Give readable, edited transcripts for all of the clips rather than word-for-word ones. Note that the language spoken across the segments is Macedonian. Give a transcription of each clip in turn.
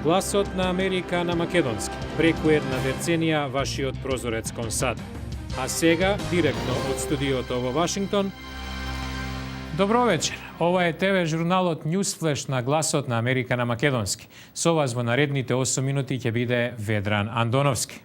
Гласот на Америка на македонски. Преку една деценија вашиот прозорец кон САД. А сега, директно од студиото во Вашингтон. Добро вечер. Ова е ТВ журналот Newsflash на Гласот на Америка на македонски. Со вас во наредните 8 минути ќе биде Ведран Андоновски.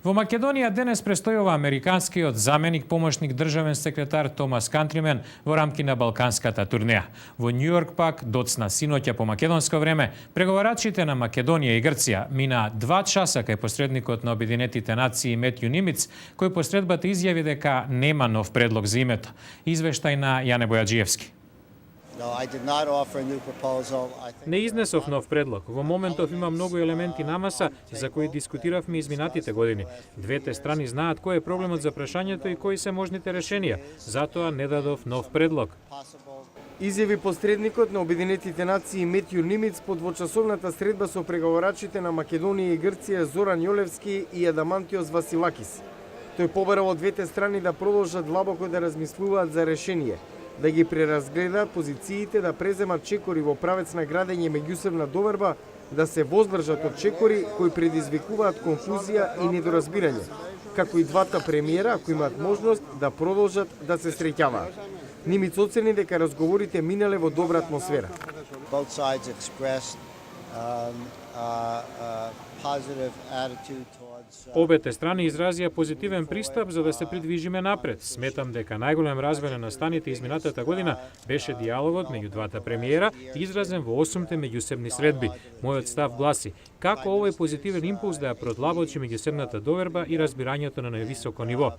Во Македонија денес престојува американскиот заменик помошник државен секретар Томас Кантримен во рамки на балканската турнеја. Во Њујорк пак доцна синоќа по македонско време преговарачите на Македонија и Грција мина 2 часа кај посредникот на Обединетите нации Метју Нимиц, кој посредбата изјави дека нема нов предлог за името. Извештај на Јане Бојаджиевски. Не изнесов нов предлог. Во моментов има многу елементи на маса за кои дискутиравме изминатите години. Двете страни знаат кој е проблемот за прашањето и кои се можните решенија. Затоа не дадов нов предлог. Изјави посредникот на Обединетите нации Метју Нимиц по двочасовната средба со преговарачите на Македонија и Грција Зоран Јолевски и Адамантиос Василакис. Тој побарал од двете страни да продолжат длабоко да размислуваат за решение, да ги преразгледаат позициите, да преземат чекори во правец на градење меѓусебна доверба, да се воздржат од чекори кои предизвикуваат конфузија и недоразбирање, како и двата премиера, ако имаат можност да продолжат да се среќаваат. Нимиц оцени дека разговорите минале во добра атмосфера. Обете страни изразија позитивен пристап за да се придвижиме напред. Сметам дека најголем развој на настаните изминатата година беше диалогот меѓу двата премиера, изразен во 8-те меѓусебни средби. Мојот став гласи: како овој позитивен импулс да ја продлабочи меѓусебната доверба и разбирањето на највисоко ниво.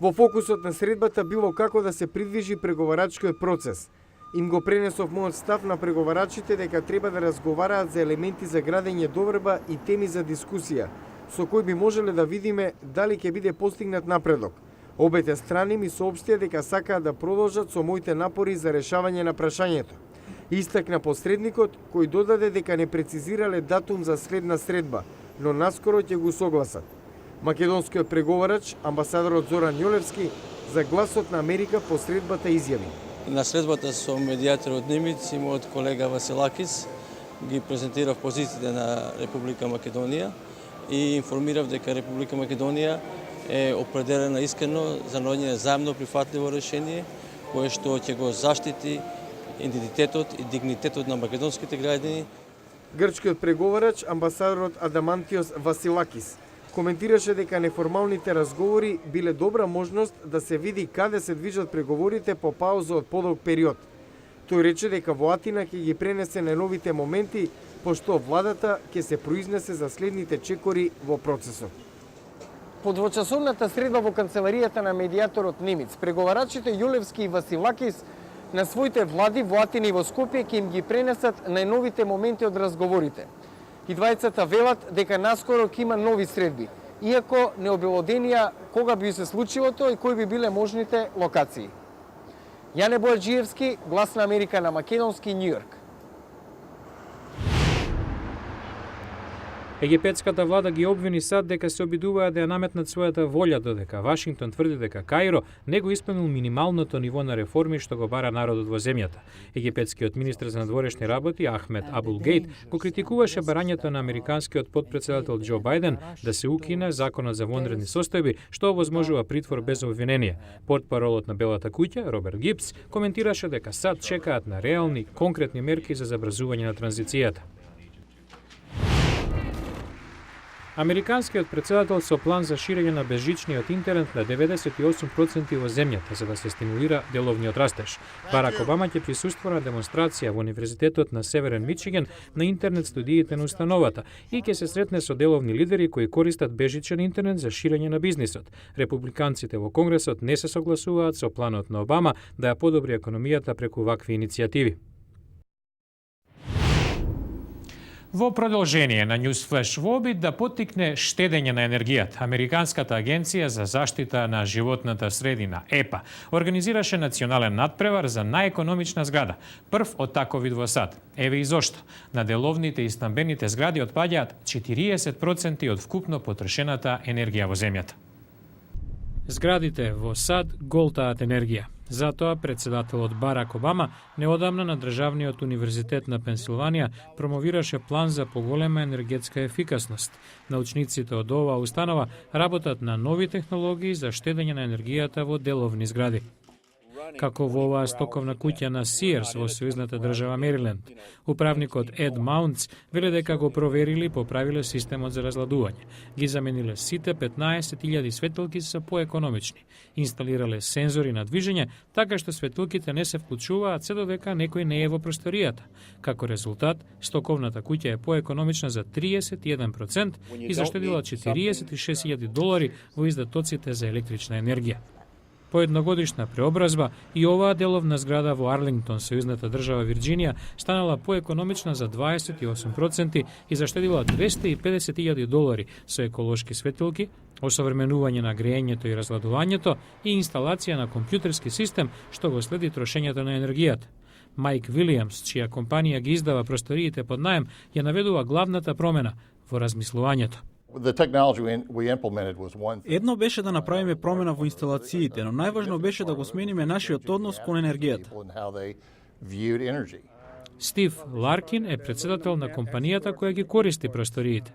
Во фокусот на средбата било како да се придвижи преговарачкиот процес. Им го пренесов мојот став на преговарачите дека треба да разговараат за елементи за градење доверба и теми за дискусија, со кои би можеле да видиме дали ќе биде постигнат напредок. Обете страни ми соопштија дека сакаат да продолжат со моите напори за решавање на прашањето. Истакна посредникот, кој додаде дека не прецизирале датум за следна средба, но наскоро ќе го согласат. Македонскиот преговарач, амбасадорот Зоран Јолевски, за Гласот на Америка по средбата изјави: На средбата со медијаторот Нимиц и мојот колега Василакис ги презентирав позициите на Република Македонија и информирав дека Република Македонија е определена искрено за наоѓање заемно прифатливо решение кое што ќе го заштити идентитетот и дигнитетот на македонските граѓани. Грчкиот преговарач, амбасадорот Адамантиос Василакис, коментираше дека неформалните разговори биле добра можност да се види каде се движат преговорите по пауза од подолг период. Тој рече дека во Атина ќе ги пренесе на новите моменти, пошто владата ќе се произнесе за следните чекори во процесот. По двочасовната средба во канцеларијата на медијаторот Нимиц, преговарачите Јолевски и Василакис на своите влади во Атина и во Скопје ќе им ги пренесат најновите моменти од разговорите. И двајцата велат дека наскоро ќе има нови средби, иако не обелоденија кога би се случило тоа и кои би биле можните локации. Јане Бојаджиевски, Глас на Америка на македонски, Њујорк. Египетската влада ги обвини САД дека се обидуваат да ја наметнат својата волја, додека Вашингтон тврди дека Каиро не го исполнил минималното ниво на реформи што го бара народот во земјата. Египетскиот министер за надворешни работи Ахмед Абул Гейт го критикуваше барањето на американскиот потпредседател Џо Бајден да се укине законот за вонредни состојби што овозможува притвор без обвинение. Портпаролот на Белата куќа Роберт Гипс коментираше дека САД чекаат на реални, конкретни мерки за забрзување на транзицијата. Американскиот председател со план за ширење на безжичниот интернет на 98% во земјата за да се стимулира деловниот растеж. Барак Обама ќе присуства на демонстрација во Универзитетот на Северен Мичиген на интернет студиите на установата и ќе се сретне со деловни лидери кои користат безжичен интернет за ширење на бизнисот. Републиканците во Конгресот не се согласуваат со планот на Обама да ја подобри економијата преку вакви иницијативи. Во продолжение на Newsflash во обид да поттикне штедење на енергијата, Американската агенција за заштита на животната средина, ЕПА, организираше национален надпревар за најекономична зграда, прв од таков вид во САД. Еве и зошто. На деловните и стамбените згради отпаѓаат 40% од вкупно потрошената енергија во земјата. Зградите во САД голтаат енергија. Затоа председателот Барак Обама неодамна на Државниот универзитет на Пенсилванија промовираше план за поголема енергетска ефикасност. Научниците од оваа установа работат на нови технологии за штедење на енергијата во деловни згради. Како во оваа стоковна куќа на Sears во сојузната држава Мериленд. Управникот Ед Маунтс вели дека го провериле и поправиле системот за разладување. Ги замениле сите 15.000 светилки со поекономични. Инсталирале сензори на движење, така што светилките не се вклучуваат се додека некој не е во просторијата. Како резултат, стоковната куќа е поекономична за 31% и заштедила $46,000 во издатоците за електрична енергија. По едногодишна преобразба и оваа деловна зграда во Арлингтон, сојузната држава Вирџинија, станала поекономична за 28% и заштедила $250,000 со еколошки светилки, осовременување на греењето и разладувањето и инсталација на компјутерски систем што го следи трошењето на енергијата. Майк Вилијамс, чија компанија ги издава просториите под наем, ја наведува главната промена во размислувањето. Едно беше да направиме промена во инсталациите, но најважно беше да го смениме нашиот однос кон енергијата. Стив Ларкин е председател на компанијата која ги користи просториите.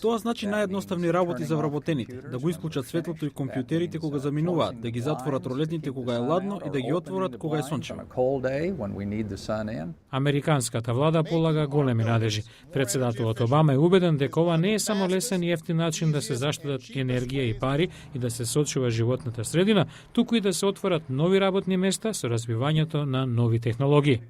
Тоа значи наједноставни работи за вработените, да го исклучат светлото и компјутерите кога заминуваат, да ги затворат ролетните кога е ладно и да ги отворат кога е сончево. Американската влада полага големи надежи. Председателот Обама е убеден дека ова не е само лесен и ефтин начин да се заштедат енергија и пари и да се сочува животната средина, туку и да се отворат нови работни места со развивањето на нови технологии.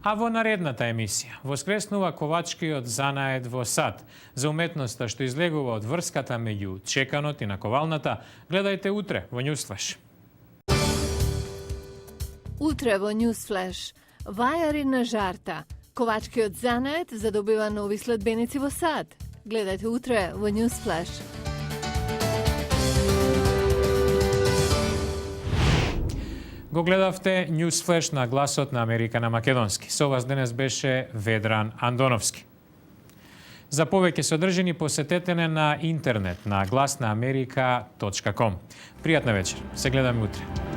А во наредната емисија, воскреснува ковачкиот занает во САД. За уметноста што излегува од врската меѓу чеканот и наковалната, гледајте утре во Newsflash. Утре во Newsflash, вајари на жарта. Ковачкиот занает задобива нови следбеници во САД. Гледајте утре во Newsflash. Го гледавте Newsflash на Гласот на Америка на македонски. Со вас денес беше Ведран Андоновски. За повеќе содржини посетете на интернет на гласнааmerika.com. Пријатна вечер. Се гледаме утре.